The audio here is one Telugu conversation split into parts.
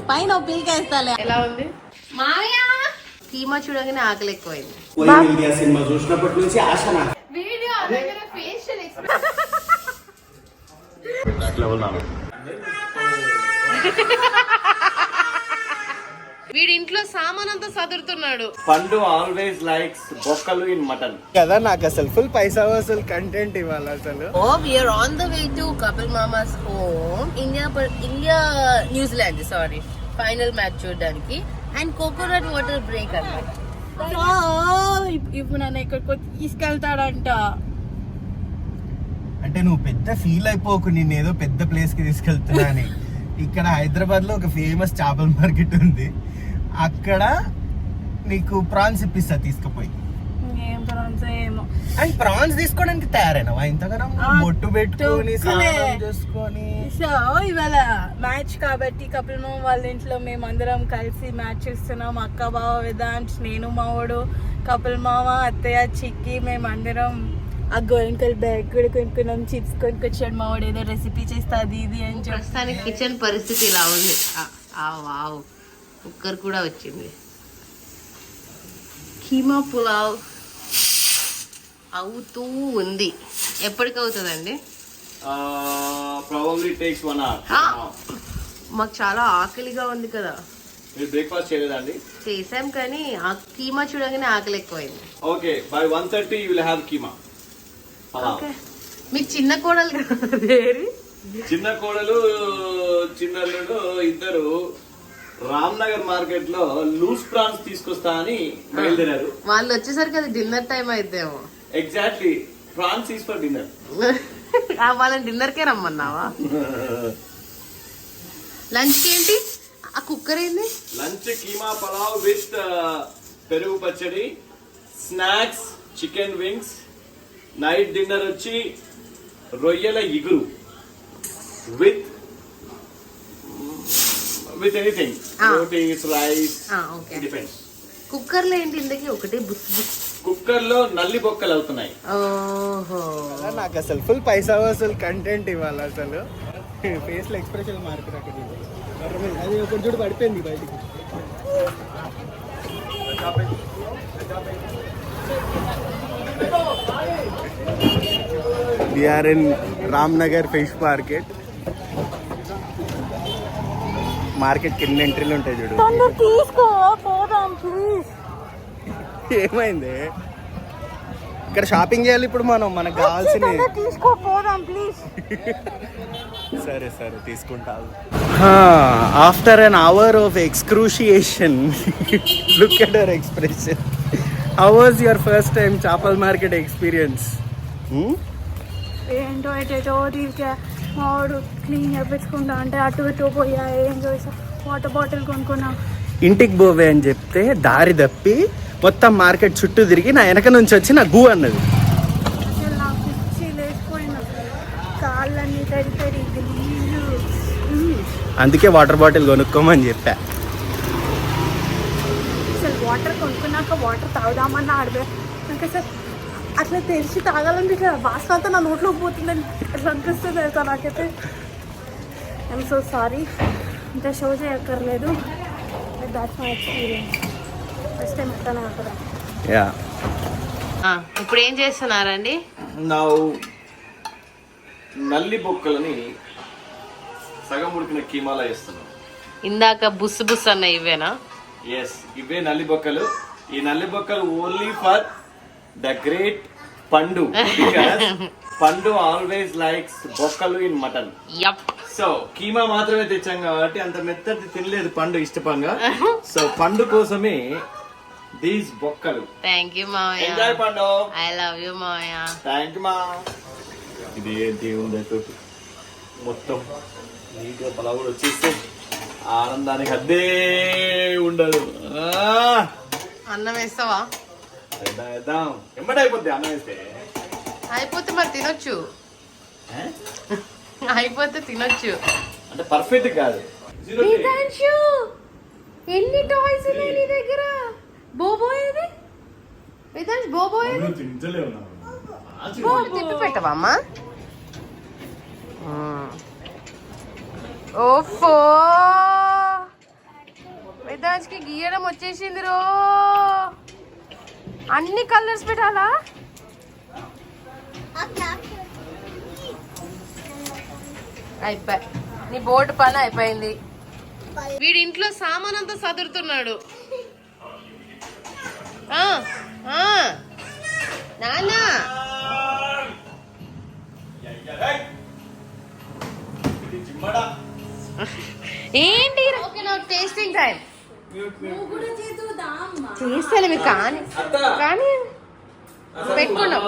పైన పీకేస్తాలే. ఎలా ఉంది మామయ్య? కీమా చూడగానే ఆకలి ఎక్కువైంది. సినిమా చూసినప్పటి నుంచి ఆశ నాకు. వీడియో ఫేషియల్ వీడి ఇంట్లో సామాన్ అంతా సదురుతున్నాడు. పండు ఆల్వేస్ లైక్స్ బొక్కలు ఇన్ మటన్ కదా. నాకు అసలు ఫుల్ పైసా వసూలు కంటెంట్ ఇవ్వాలి అసలు. We are on the way to Kapil Mama's home. India New Zealand final match చూడడానికి అండ్ కోకోనట్ వాటర్ బ్రేక్ అన్నమాట. ఇప్పుడు నన్ను ఎక్కడికో తీసుకెళ్తాడంట. అంటే నువ్వు పెద్ద ఫీల్ అయిపోకు, నేను ఏదో పెద్ద ప్లేస్ కి తీసుకెళ్తున్నా అని. ఇక్కడ హైదరాబాద్ లో ఒక ఫేమస్ చేపల మార్కెట్ ఉంది, అక్కడ నీకు ప్రాన్స్ ఇప్పిస్తా తీసుకుపోయి. ఏం ప్రాన్స్ ఏమో. అండ్ ప్రాన్స్ తీసుకోవడానికి తయారైనవా ఇంతగానో? బొట్టు పెట్టుకొని చూసుకొని. సో ఇవాళ మ్యాచ్ కాబట్టి కపిల్ మామ వాళ్ళ ఇంట్లో మేము అందరం కలిసి మ్యాచ్ చూస్తున్నాం. అక్క బావ వేదాంత్, నేను మావాడు, కపిల్ మామ, అత్తయ్య, చిక్కి, మేము అందరం ఆ గోయంకల్ బ్యాగ్ కూడా కొనుక్కున్నాం. చిప్స్ కొనుక్కొచ్చాడు మావాడు, ఏదో రెసిపీ చేస్తా అది ఇది అని. ప్రస్తుతానికి కిచెన్ పరిస్థితి ఇలా ఉంది. వావ్, కుక్కర్ కూడా వచ్చింది. కీమా పులావ్ అవుతూ ఉంది. ఎప్పటికి అవుతుందండి? Probably takes 1 hour. మాకు చాలా ఆకలిగా ఉంది కదా. మీరు బ్రేక్ఫాస్ట్ చేయలేదండి? చేసాం కానీ ఆ కీమా చూడగానే ఆకలి ఎక్కువైంది. Okay, by 1:30 you will have keema. మీకు చిన్న కోడలు కదా, చిన్న కోడలు చిన్నల్లుడు ఇద్దరు రామ్నగర్ మార్కెట్ లో లూస్ ప్రాన్స్ తీసుకొస్తా అని బయలుదేరారు. వాళ్ళు వచ్చేసరికి అది డిన్నర్ టైం అయిద్దేమో. Exactly, prawns is for dinner. వాళ్ళని డిన్నర్ కే రమ్మన్నావా? లంచ్ కి ఏంటి? ఆ కుక్కర్ ఏంది? లంచ్ కీమా పలావ్ విత్ పెరుగు పచ్చడి, snacks chicken wings. Night dinner వచ్చి రొయ్యల ఇగురు with anything, rotis, rice, depends. Cooker లో ఏంటి ఇంతకీ? ఒకటే బుస్ బుస్. కుక్కర్ లో నల్లి బొక్కలు అవుతున్నాయి. ఓహో, నాకు అసలు ఫుల్ పైసా వసూలు కంటెంట్ ఇవ్వాలి అసలు. ఫేస్ లో ఎక్స్ప్రెషన్ మార్పు అది ఒకటి చూడు పడిపోయింది బయటికి. We are in Ramnagar Fish Market. Market కి ఎన్ని ఎంట్రీలు ఉంటాయి చూడు. తీసుకో పోదాం ప్లీజ్. ఏమైంది? ఇక్కడ షాపింగ్ చేయాలి ఇప్పుడు మనకు కావాల్సిన. తీసుకో పోదాం ప్లీజ్. సరే సరే తీసుకుంటా. After an hour of excruciation, look at our expression. How was your first time చేపల మార్కెట్ ఎక్స్పీరియన్స్? ఏంటో ఎటో తీసుకే మావాడు క్లీన్ చేయించుకుంటా అంటే అటు ఇటు పోయా. ఏం చేసా, వాటర్ బాటిల్ కొనుక్కున్నా. ఇంటికి పోవే అని చెప్తే దారి తప్పి మొత్తం మార్కెట్ చుట్టూ తిరిగి నా వెనక నుంచి వచ్చి నా గూ అన్నది. అసలు నాకు పిచ్చి లేచిపోయిన, కాళ్ళన్నీ తడి తడి గలీజు. అందుకే వాటర్ బాటిల్ కొనుక్కోమని చెప్పా. అసలు వాటర్ కొనుక్కున్నాక వాటర్ తాగుదామన్నా ఆడదే. నాకు అసలు అట్లా తెలిసి తాగాలనిపించలేదు. వాసన అంతా నా నోట్లోకి పోతుందని అట్లా అనిపిస్తుంది తెలుసా నాకైతే. ఐఎమ్ సో సారీ, ఇంత షో చేయక్కర్లేదు. That's my experience. First time ఎట్లా అక్కడ. ఇప్పుడు ఏం చేస్తున్నారండి? నల్లి బొక్కలని సగం ఉడికిన కీమాలా వేస్తున్నాం. ఇందాక బుస్ బుస్ అన్న ఇవేనా? ఎస్, ఇవే నల్లి బొక్కలు. ఈ నల్లి బొక్కలు ఓన్లీ ఫర్ ద గ్రేట్ పండు. పండు ఆల్వేస్ లైక్స్ బొక్కలు ఇన్ మటన్. సో కీమా మాత్రమే తెచ్చాం కాబట్టి అంత మెత్తది తినలేదు పండు ఇష్టంగా. సో పండు కోసమే దీస్ బొక్కలు. థ్యాంక్ యూ మావయ్య. ఎంజాయ్ పండు. ఐ లవ్ యూ మావయ్య. థ్యాంక్ యూ మా. ఇది దేవుంది మొత్తం నీట్గా పలావ్ కూడా వచ్చేస్తే ఆనందానికి అద్దే ఉండదు. అన్నం వేస్తావా? వేద్దాం, ఎంబడి అయిపోద్ది అన్నం వేస్తే. అయిపోతే మరి తినొచ్చు. అయిపోతే తినొచ్చు అంటే పర్ఫెక్ట్ కాదు. ఎన్ని టాయ్స్ ఉన్నాయి నీ దగ్గర? బోబోయేది వేదాంశ్, బోబోయేది తిప్పి పెట్టవా అమ్మా? ఓఫో వేదాంశ్కి గీయడం వచ్చేసింది రో. అన్ని కలర్స్ పెట్టాలా? అయిపోయి నీ బోర్డు పని అయిపోయింది. వీడి ఇంట్లో సామాన్ అంతా సదురుతున్నాడు. నాన్న ఏంటి? ఓకే నా టేస్టింగ్ టైం చేస్తాను మీకు. కానీ కానీ పెట్టుకున్నాం.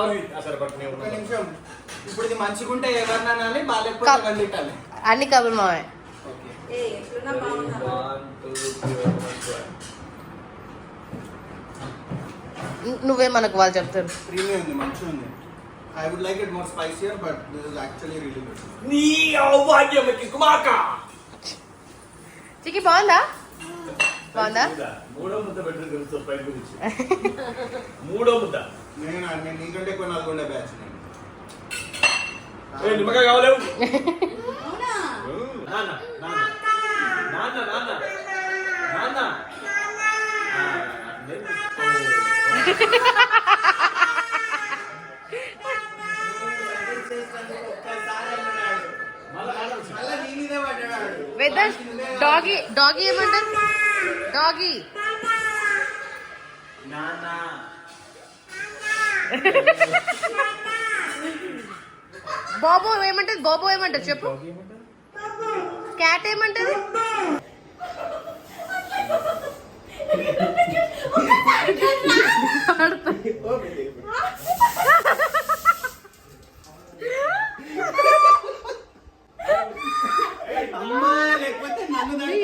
ఇప్పుడు ఇది మంచిగుంటే ఎవరినాలి, బాగాలేకపోతే అన్ని కబుల్ మావే. నువ్వే మనకు వాళ్ళు చెప్తారు. ప్రీమియం ఉంది, మంచిగా ఉంది. I would like it more spicier, but this is actually really good. చికి బాగుందా? బాగుందా? మూడో ముద్ద పెట్టి తెలుస్తుంది పైన గురించి. మూడో ముద్ద నేను నీకంటే ఎక్కువ నల్గొండ బ్యాచ్. నిమ్మకాయ కావాలేవు. నాన్న నాన్న నాన్న నాన్న నాన్న వేదాంశ్ డాగీ డాగీ ఏమంటారు? డాగీ బాబు ఏమంటది? బాబు ఏమంటారు చెప్పు? క్యాట్ ఏమంటది?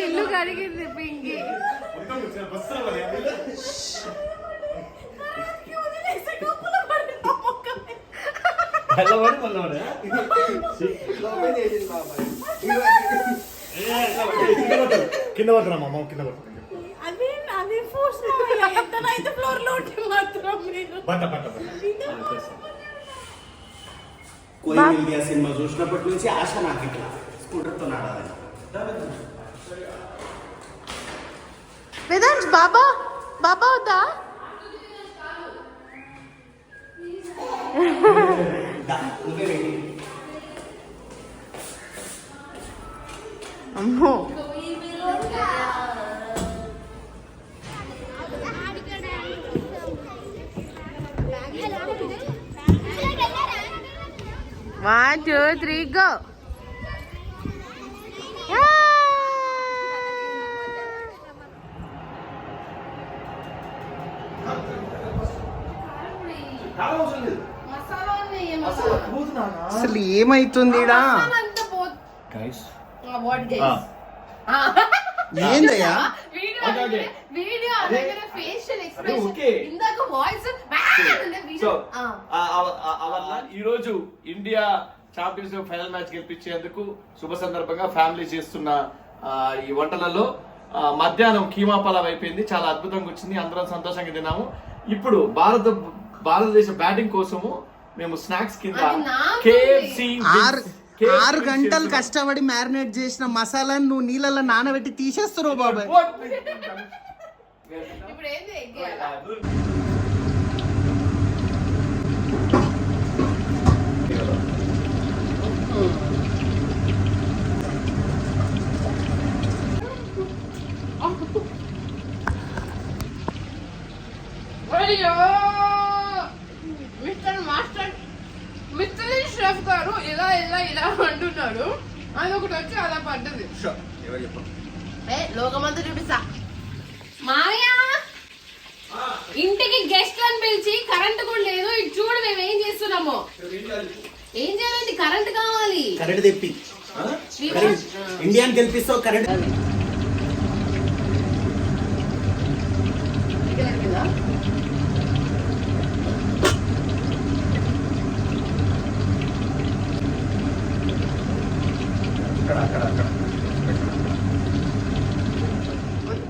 ఇల్లు కడిగింది పింకి. కింద పడుతున్నా మామ, కింద పడుతున్నా. కోయి ఇండియా సినిమా చూసినప్పటి నుంచి ఆశ నాకు ఇట్లా స్కూటర్తో నడాలని. వేదాంశ్ బాబా బాబా వద్దా? అమ్మో One, two, three, go. అసలు ఏమైతుంది? ఏందయ్యా ఈ రోజు ఇండియా ఛాంపియన్స్ ఫైనల్ మ్యాచ్ గెలిపించేందుకు శుభ సందర్భంగా ఫ్యామిలీ చేస్తున్న ఈ వంటలలో మధ్యాహ్నం కీమా పలావ్ అయిపోయింది. చాలా అద్భుతంగా వచ్చింది, అందరం సంతోషంగా తిన్నాము. ఇప్పుడు భారతదేశ బ్యాటింగ్ కోసము మేము స్నాక్స్ కింద KFC 6 గంటలు కష్టపడి మ్యారినేట్ చేసిన మసాలాను నువ్వు నీళ్ళలో నానబెట్టి తీసేస్తున్నావు బాబాయ్. మిత్తలి షెఫ్ గారు ఇలా ఇలా ఇలా అంటున్నాడు. అది ఒకటి వచ్చి అలా పడ్డది. లోకమంతా చూపిస్తా. మామయ్య ఇంటికి గెస్ట్లను పిలిచి కరెంట్ కూడా లేదు. ఇటు చూడు మేము ఏం చేస్తున్నాము. ఏం చేయాలండి? కరెంట్ కావాలి. కరెంట్ తెప్పి ఇండియాని గెలిపిస్తావు. కరెంట్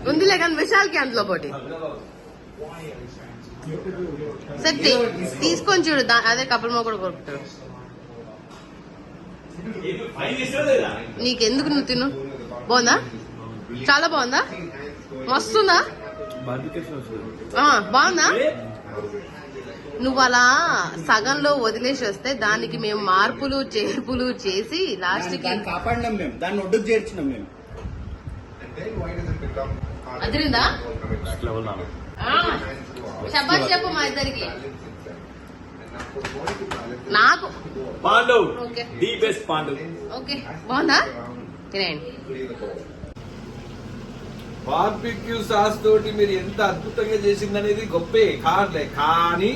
ఉందిలే కానీ విశాల్కి అందులో పోటీ సరే తీసుకొని చూడు. అదే కపుల్ మో కూడా కొరుకుతాడు. నీకెందుకు, నువ్వు తిను. బాగుందా? చాలా బాగుందా? మస్తుందా? బాగుందా? నువ్వు అలా సగంలో వదిలేసి వస్తే దానికి మేము మార్పులు చేర్పులు చేసి లాస్ట్ కి కాపాడినాం మేము, దాన్ని ఒడ్డుకు చేర్చినాం మేము. అదిరిందా? శబాష్ చెప్పు మా ఇద్దరికి. నాకు Pandav okay the best Pandav. Okay బాగుందా? తినేయండి. బార్బిక్యూ సాస్ తోటి మీరు ఎంత అద్భుతంగా చేసిందనేది గొప్పే కాదులే, కానీ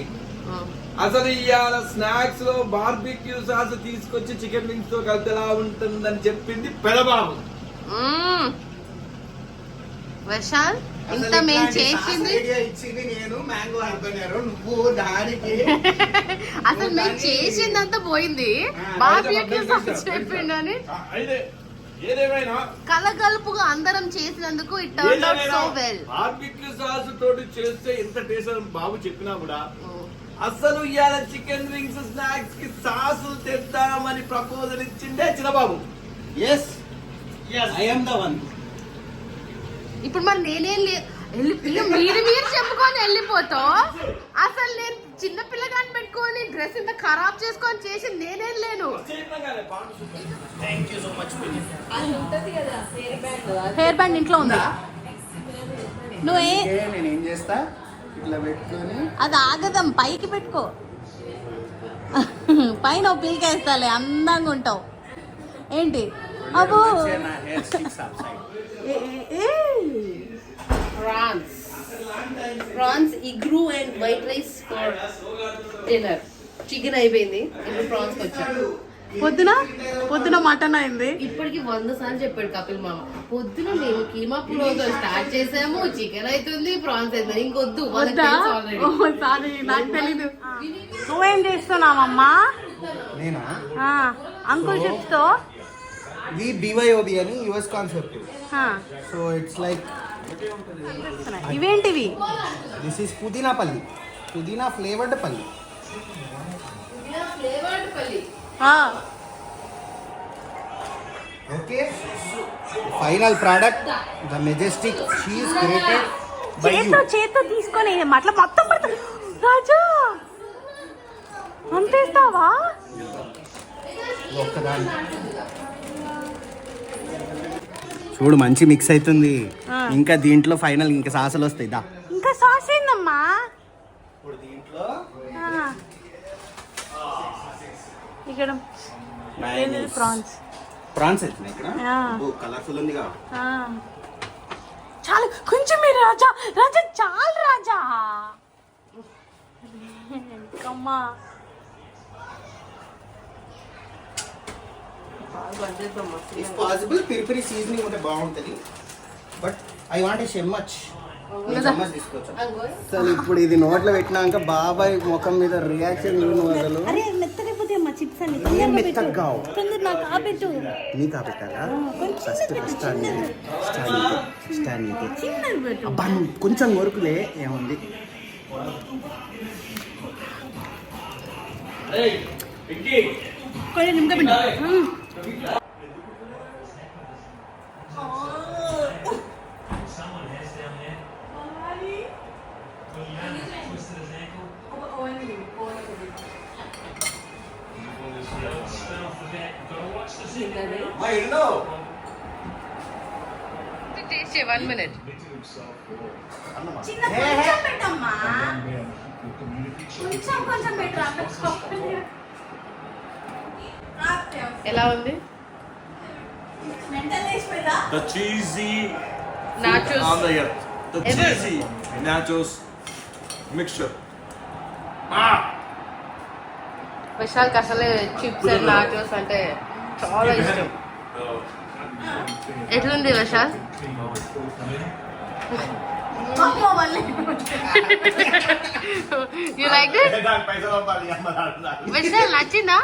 అసలు ఇవాళ స్నాక్స్ లో బార్బిక్యూ సాస్ తీసుకొచ్చి చికెన్ వింగ్స్ తో కలిసి ఎలా ఉంటుందని చెప్పింది పెదబాబు. విశాల్ ఇంత మేము చేసింది ఇచ్చింది నేను, మ్యాంగో అనుకున్నారు నువ్వు దానికి. అసలు మేము చేసిందంతా పోయింది. బార్బిక్యూ సాస్ చెప్పిండని ఏదేమైనా కలగలుపుగా అందరం చేసినందుకు it turn out so well. Barbecue sauce తోటి చేస్తే ఎంత టేస్ట్ అని బాబు చెప్పినా కూడా అసలు ఇవాళ చికెన్ వింగ్స్ స్నాక్స్ కి సాసులు తెద్దామని ప్రపోజల్ ఇచ్చిండే Chinnababu. Yes I am the one. ఇప్పుడు మరి నేనేం మీరు చెప్పుకొని వెళ్ళిపోతావు. అసలు నేను చిన్న పిల్లగాని పెట్టుకొని డ్రెస్ ఇంత ఖరాబ్ చేసుకొని చేసి నేనేం లేను. హెయిర్ బ్యాండ్ ఇంట్లో ఉందా? నేనేం చేస్తా, ఇట్లా పెట్టుకొని అది ఆగదం, పైకి పెట్టుకో. పైన పీకేస్తాలే, అందంగా ఉంటావు. ఏంటి అబ్బో prawns iguru and white rice for dinner. Chicken అయిపోయింది, ఇప్పుడు ప్రాన్స్ వచ్చాడు. పొద్దున మటన్ అయింది. ఇప్పటికి 100 సార్లు చెప్పాడు కపిల్ మామ. పొద్దున మేము కీమా పులావ్తో స్టార్ట్ చేసాము, చికెన్ అవుతుంది, ప్రాన్స్ అవుతుంది, ఇంకొద్దు. సారీ నాకు తెలీదు. నువ్వేం చేస్తున్నావమ్మా? నేనా? అంకుల్ చెప్తో ఇది BYOB అని US concept. So it's like ఇవేంటివి? This is pudina palli, pudina flavoured palli. Okay, final product the majestic cheese grated by you. చేత్తో తీసుకొని అట్లా మొత్తం పడుతుంది. రాజా అంతేస్తావా? ఒక్కదాన్ని చూడు, మంచి మిక్స్ అవుతుంది. ఇంకా దీంట్లో ఫైనల్ ఇంకా సాసలు వస్తాయి. దా ఇంకా సాస్ ఏందమ్మా? ఇప్పుడు దీంట్లో ఇక్కడ ప్రాన్స్ ప్రాన్స్ అవుతున్నాయి. ఇక్కడ కలర్ఫుల్ ఉందిగా. చాలు కొంచెం మీరు రాజా, రాజా చాలు రాజా. అమ్మా ఇఫ్ పాసిబుల్ పిరి సీజనింగ్ ఉంటే బాగుంటుంది, బట్ ఐ వాంట్ చెమ్మచ్ తీసుకోవచ్చు. అసలు ఇప్పుడు ఇది నోట్లో పెట్టినాక బాబాయ్ ముఖం మీద రియాక్షన్ అసలు మెత్తగైపోతే అమ్మా చిప్స్ అని. ఏం మెత్తగా నాకు ఆపెట్టు. నీకు ఆపెట్టాలా? ఫస్ట్ స్టాండ్ అబ్బా, కొంచెం వరకులే, ఏముంది. కొంచెం నిమ్మకాయ పిండి. Taste 1 minute. చిన్న కొంచెం పెట్టమ్మా, కొంచెం పెట్టరా. ఎలా ఉంది? The cheesy nachos on the earth. The cheesy nachos mixture. విశాల్కి అసలే చిప్స్ అండ్ నాచోస్ అంటే చాలా ఇష్టం. ఎట్లుంది Vishal? You like it? Vishal నచ్చిందా?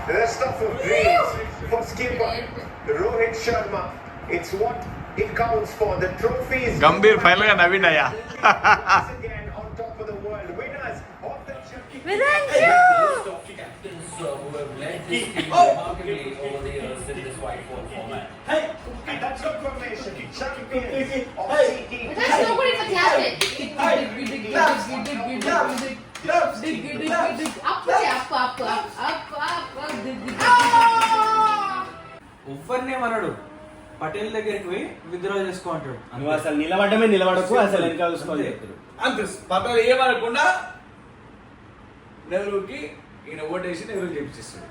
The stuff of dreams for skipper Rohit Sharma. It's what it counts for. The trophies. Gambhir final గా నవ్విండయ్యా. Again on top of the world. Winners of the championship. Hey, that's your formation. Champions of CT. ఎవ్వరినేమన్నాడు Patel దగ్గరికి పోయి విత్డ్రా చేసుకో అంటాడు. నువ్వు అసలు నిలబడమే నిలబడకు, అసలు వెనకాల చూసుకోవాలి చెప్తారు. అంతే పక్కన ఏమనకుండా నెహ్రూకి ఈయన ఓటేసి నెహ్రూ గెలిపిస్తాడు.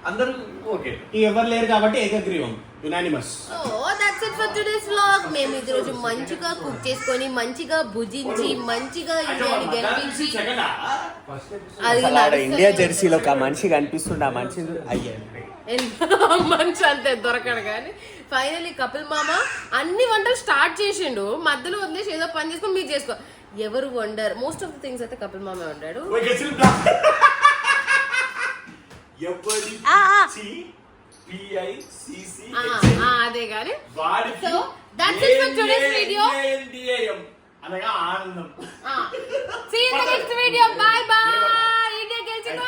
అందరూ ఓకే. ఎవరు లేరు కాబట్టి ఏకగ్రీవం, unanimous. So that's it for today's vlog. మేము ఈ రోజు మంచిగా కుక్ చేసుకొని మంచిగా భుజించి మంచిగా ఇండియాని గెలిపించి అది ఇండియా జెర్సీలో ఒక మనిషి కనిపిస్తుండే, ఆ మనిషి అయ్యా మంచి అంతే దొరకడు కానీ ఫైనలీ కపిల్ మామ అన్ని వంటలు స్టార్ట్ చేసిండు, మధ్యలో వదిలేసి ఏదో పని చేసుకొని మీరు చేసుకో. ఎవరు వండారు? మోస్ట్ ఆఫ్ ద థింగ్స్ అయితే కపిల్ మామ వండాడు. అదే కానీ so that's it for today's video. అనగా ఆనందం. See you in the next video. Bye bye. India గెలిచింది.